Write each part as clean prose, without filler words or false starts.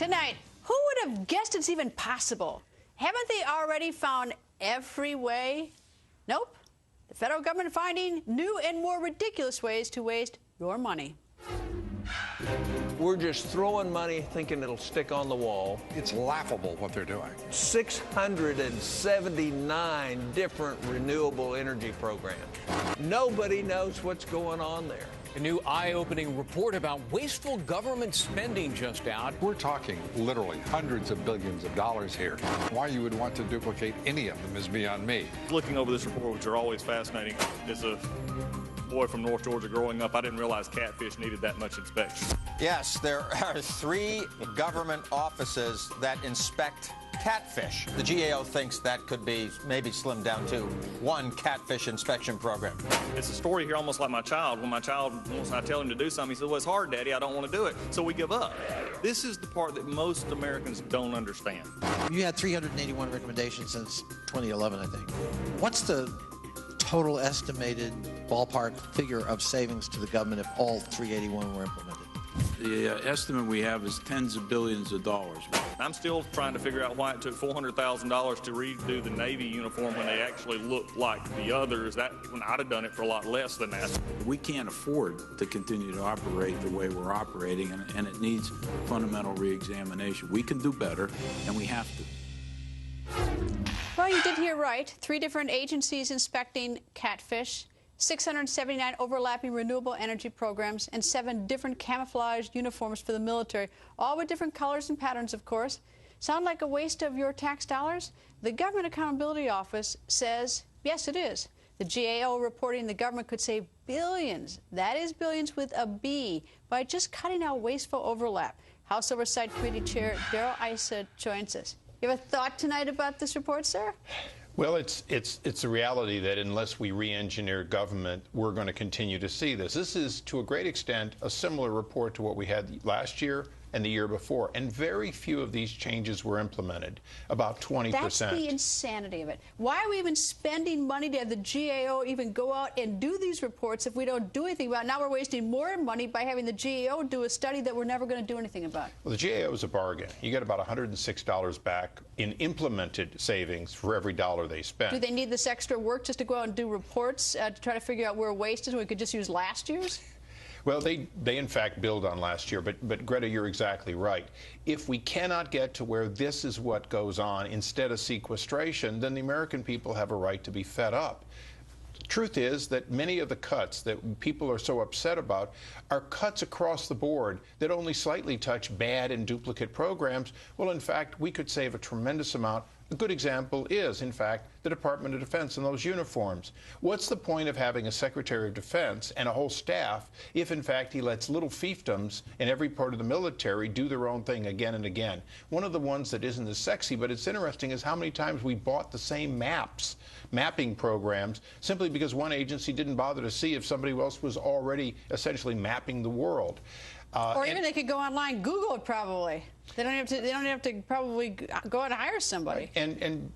Tonight, who would have guessed it's even possible? Haven't they already found every way? Nope. The federal government finding new and more ridiculous ways to waste your money. We're just throwing money thinking it'll stick on the wall. It's laughable what they're doing. 679 different renewable energy programs. Nobody knows what's going on there. A new eye-opening report about wasteful government spending just out. We're talking literally hundreds of billions of dollars here. Why you would want to duplicate any of them is beyond me. Looking over this report, which are always fascinating, as a boy from North Georgia growing up, I didn't realize catfish needed that much inspection. Yes, there are 3 government offices that inspect catfish. The GAO thinks that could be maybe slimmed down to 1 catfish inspection program. It's a story here almost like my child. When my child, once I tell him to do something, he says, well, it's hard, Daddy, I don't want to do it. So we give up. This is the part that most Americans don't understand. You had 381 recommendations since 2011, I think. What's the total estimated ballpark figure of savings to the government if all 381 were implemented? The estimate we have is tens of billions of dollars. I'm still trying to figure out why it took $400,000 to redo the Navy uniform when they actually looked like the others. That when I'd have done it for a lot less than that. We can't afford to continue to operate the way we're operating, and it needs fundamental reexamination. We can do better, and we have to. Well, you did hear right. 3 different agencies inspecting catfish, 679 overlapping renewable energy programs, and 7 different camouflaged uniforms for the military, all with different colors and patterns, of course. Sound like a waste of your tax dollars? The Government Accountability Office says, yes, it is. The GAO reporting the government could save billions, that is billions with a B, by just cutting out wasteful overlap. House Oversight Committee Chair Issa joins us. You have a thought tonight about this report, sir? Well, it's a reality that unless we re-engineer government, we're going to continue to see this. This is, to a great extent, a similar report to what we had last year and the year before, and very few of these changes were implemented, about 20%. That's the insanity of it. Why are we even spending money to have the GAO even go out and do these reports if we don't do anything about it? Now we're wasting more money by having the GAO do a study that we're never going to do anything about. Well, the GAO is a bargain. You get about $106 back in implemented savings for every dollar they spend. Do they need this extra work just to go out and do reports to try to figure out where waste is when we could just use last year's? Well, they in fact build on last year, but Greta, you're exactly right. If we cannot get to where this is what goes on instead of sequestration, then the American people have a right to be fed up. The truth is that many of the cuts that people are so upset about are cuts across the board that only slightly touch bad and duplicate programs. Well, in fact, we could save a tremendous amount. A good example is, in fact, the Department of Defense and those uniforms. What's the point of having a Secretary of Defense and a whole staff if, in fact, he lets little fiefdoms in every part of the military do their own thing again and again? One of the ones that isn't as sexy, but it's interesting, is how many times we bought the same mapping programs, simply because one agency didn't bother to see if somebody else was already essentially mapping the world. Or even they could go online, Google it probably. They don't have to probably go out and hire somebody. Right. And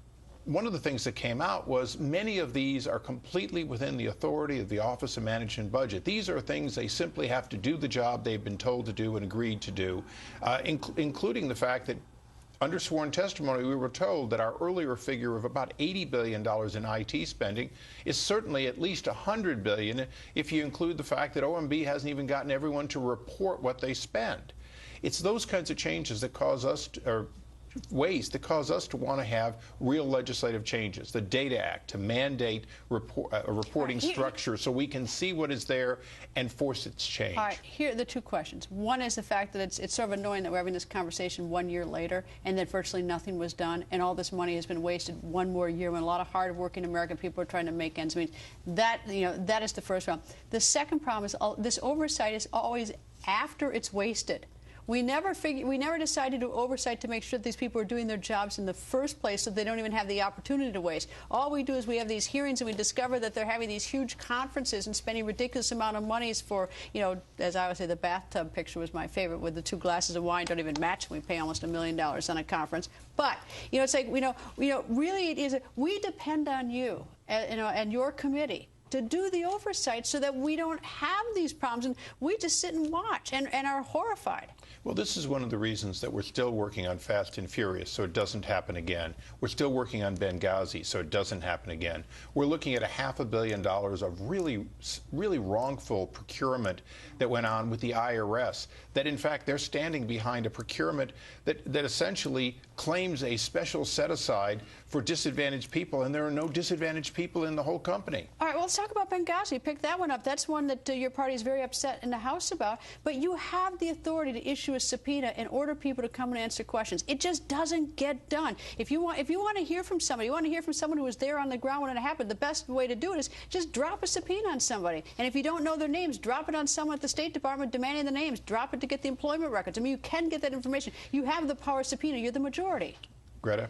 one of the things that came out was many of these are completely within the authority of the Office of Management and Budget. These are things they simply have to do the job they've been told to do and agreed to do, including the fact that under sworn testimony, we were told that our earlier figure of about $80 billion in IT spending is certainly at least $100 billion if you include the fact that OMB hasn't even gotten everyone to report what they spend. It's those kinds of changes that cause us to want to have real legislative changes. The Data Act to mandate a reporting structure so we can see what is there and force its change. All right, here are the 2 questions. One is the fact that it's sort of annoying that we're having this conversation 1 year later and that virtually nothing was done and all this money has been wasted 1 more year when a lot of hard-working American people are trying to make ends meet. That is the first problem. The second problem is this oversight is always after it's wasted. We never decided to do oversight to make sure that these people are doing their jobs in the first place so they don't even have the opportunity to waste. All we do is we have these hearings and we discover that they're having these huge conferences and spending ridiculous amount of monies for, as I would say, the bathtub picture was my favorite with the 2 glasses of wine don't even match. We pay almost $1 million on a conference. But, it's like, really it is, we depend on you, and your committee to do the oversight so that we don't have these problems and we just sit and watch and are horrified. Well, this is one of the reasons that we're still working on Fast and Furious so it doesn't happen again. We're still working on Benghazi so it doesn't happen again. We're looking at $500 million of really wrongful procurement that went on with the IRS, that in fact they're standing behind a procurement that essentially claims a special set-aside for disadvantaged people, and there are no disadvantaged people in the whole company. All right, well, let's talk about Benghazi. Pick that one up. That's one that your party is very upset in the House about. But you have the authority to issue a subpoena and order people to come and answer questions. It just doesn't get done. If you want to hear from somebody, you want to hear from someone who was there on the ground when it happened, the best way to do it is just drop a subpoena on somebody. And if you don't know their names, drop it on someone at the State Department demanding the names. Drop it to get the employment records. I mean, you can get that information. You have the power of subpoena. You're the majority. Greta,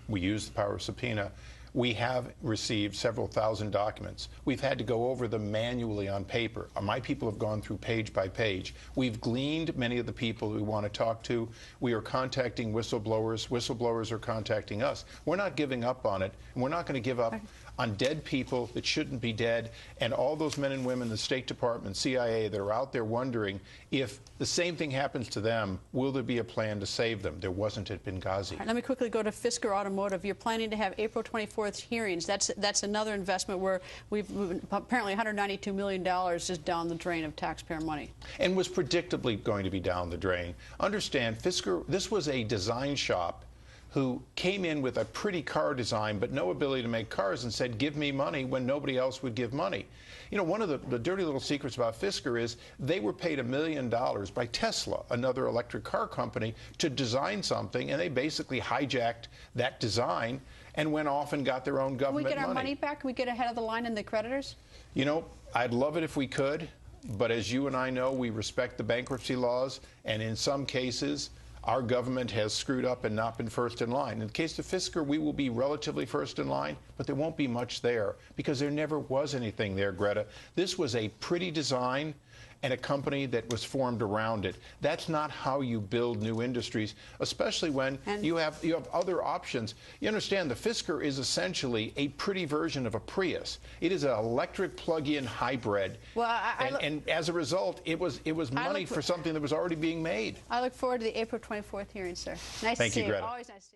we use the power of subpoena. We have received several thousand documents. We've had to go over them manually on paper. My people have gone through page by page. We've gleaned many of the people we want to talk to. We are contacting whistleblowers. Whistleblowers are contacting us. We're not giving up on it, and we're not going to give up on dead people that shouldn't be dead, and all those men and women in the State Department, CIA, that are out there wondering if the same thing happens to them, will there be a plan to save them? There wasn't at Benghazi. Right, let me quickly go to Fisker Automotive. You're planning to have April 24th hearings. That's another investment where we've apparently $192 million just down the drain of taxpayer money. And was predictably going to be down the drain. Understand, Fisker, this was a design shop who came in with a pretty car design but no ability to make cars and said, give me money when nobody else would give money. You know, one of the dirty little secrets about Fisker is they were paid $1 million by Tesla, another electric car company, to design something, and they basically hijacked that design and went off and got their own government money. Can we get our money back? Can we get ahead of the line in the creditors? You know, I'd love it if we could, but as you and I know, we respect the bankruptcy laws, and in some cases, our government has screwed up and not been first in line. In the case of Fisker, we will be relatively first in line, but there won't be much there because there never was anything there, Greta. This was a pretty design and a company that was formed around it. That's not how you build new industries, especially when you have other options. You understand, the Fisker is essentially a pretty version of a Prius. It is an electric plug-in hybrid. Well, and as a result, it was money for something that was already being made. I look forward to the April 24th hearing, sir. Nice to see you. Thank you, Greta. Always nice to see you.